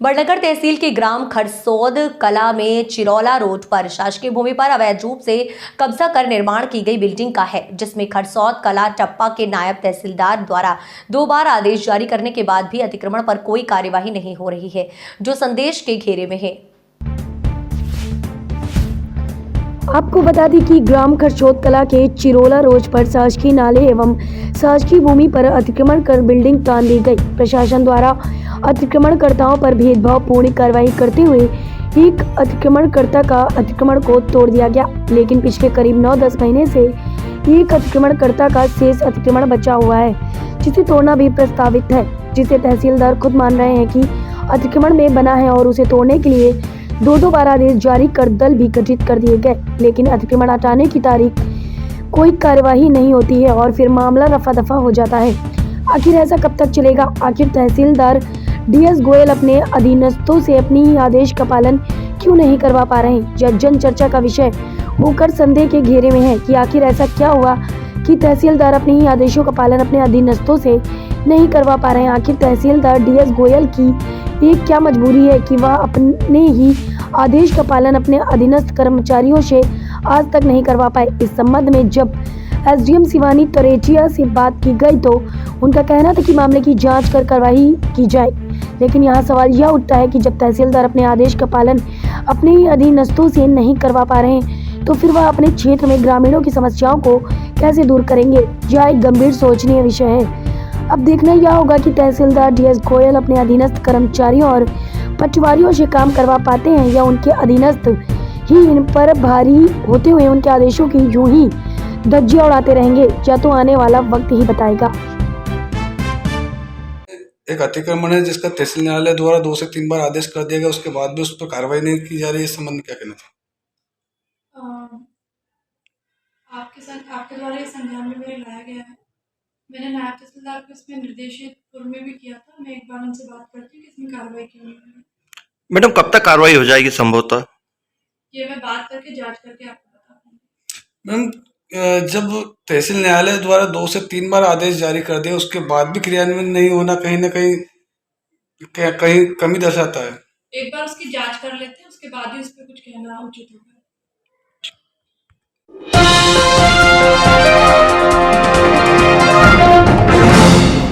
बड़नगर तहसील के ग्राम खरसौद कला में चिरौला रोड पर शासकीय भूमि पर अवैध रूप से कब्जा कर निर्माण की गई बिल्डिंग का है, जिसमें खरसौद कला टप्पा के नायब तहसीलदार द्वारा 2 बार आदेश जारी करने के बाद भी अतिक्रमण पर कोई कार्यवाही नहीं हो रही है, जो संदेश के घेरे में है। आपको बता दें कि ग्राम खरसौद कला के चिरौला रोड पर शासकीय नाले एवं शासकीय भूमि पर अतिक्रमण कर बिल्डिंग तान दी गई। प्रशासन द्वारा अतिक्रमणकर्ताओं पर भेदभावपूर्ण कार्रवाई करते हुए एक अतिक्रमणकर्ता का अतिक्रमण को तोड़ दिया गया, लेकिन पिछले करीब 9-10 महीने से एक अतिक्रमणकर्ता का शेष अतिक्रमण बचा हुआ है, जिसे तोड़ना भी प्रस्तावित है, जिसे तहसीलदार खुद मान रहे हैं कि अतिक्रमण में बना है और उसे तोड़ने के लिए 2 बार आदेश जारी कर दल भी गठित कर दिए गए, लेकिन अतिक्रमण हटाने की तारीख कोई कार्यवाही नहीं होती है और फिर मामला रफा दफा हो जाता है। आखिर ऐसा कब तक चलेगा? आखिर तहसीलदार DS गोयल अपने अधीनस्थों से अपनी आदेश का पालन क्यों नहीं करवा पा रहे हैं? यह जन चर्चा का विषय होकर संदेह के घेरे में है कि आखिर ऐसा क्या हुआ कि तहसीलदार अपने ही आदेशों का पालन अपने अधीनस्थों से नहीं करवा पा रहे हैं। आखिर तहसीलदार DS गोयल की ये क्या मजबूरी है कि वह अपने ही आदेश का पालन अपने अधीनस्थ कर्मचारियों से आज तक नहीं करवा पाए। इस संबंध में जब SDM शिवानी तरेचिया से बात की गई तो उनका कहना था कि मामले की जांच कर कार्रवाई की जाए, लेकिन यहाँ सवाल यह उठता है कि जब तहसीलदार अपने आदेश का पालन अपने ही अधीनस्थों से नहीं करवा पा रहे हैं तो फिर वह अपने क्षेत्र में ग्रामीणों की समस्याओं को कैसे दूर करेंगे? यह एक गंभीर सोचनीय विषय है। अब देखना यह होगा कि तहसीलदार DS गोयल अपने अधीनस्थ कर्मचारियों और पटवारियों से काम करवा पाते हैं या उनके अधीनस्थ ही इन पर भारी होते हुए उनके आदेशों की यूं ही धज्जियां उड़ाते रहेंगे, या तो आने वाला वक्त ही बताएगा। एक अतिक्रमण है जिसका तहसील न्यायालय द्वारा 2 से 3 बार आदेश कर दिया गया, उसके बाद भी उस पर कार्रवाई नहीं की जा रही है। इस संबंध में क्या कहना चाहिए? आपके द्वारा ये संज्ञान में मेरे लाया गया है। मैंने नायब तहसीलदार को इसमें निर्देशित पूर्व में भी किया था। मैं एक बार उनसे बात करती हूँ कि इसमें कार्रवाई क्यों नहीं हुई। मैडम, कब तक कार्रवाई हो जाएगी संभवतः? ये मैं बात करके जांच करके आपको बता दूँगी। मैम, जब तहसील न्यायालय द्वारा 2 से 3 बार आदेश जारी कर दिया, उसके बाद भी क्रियान्वयन नहीं होना कहीं न कहीं कमी दर्शाता है। एक बार उसकी जांच कर लेते हैं, उसके बाद ही उस पर कुछ कहना उचित होगा।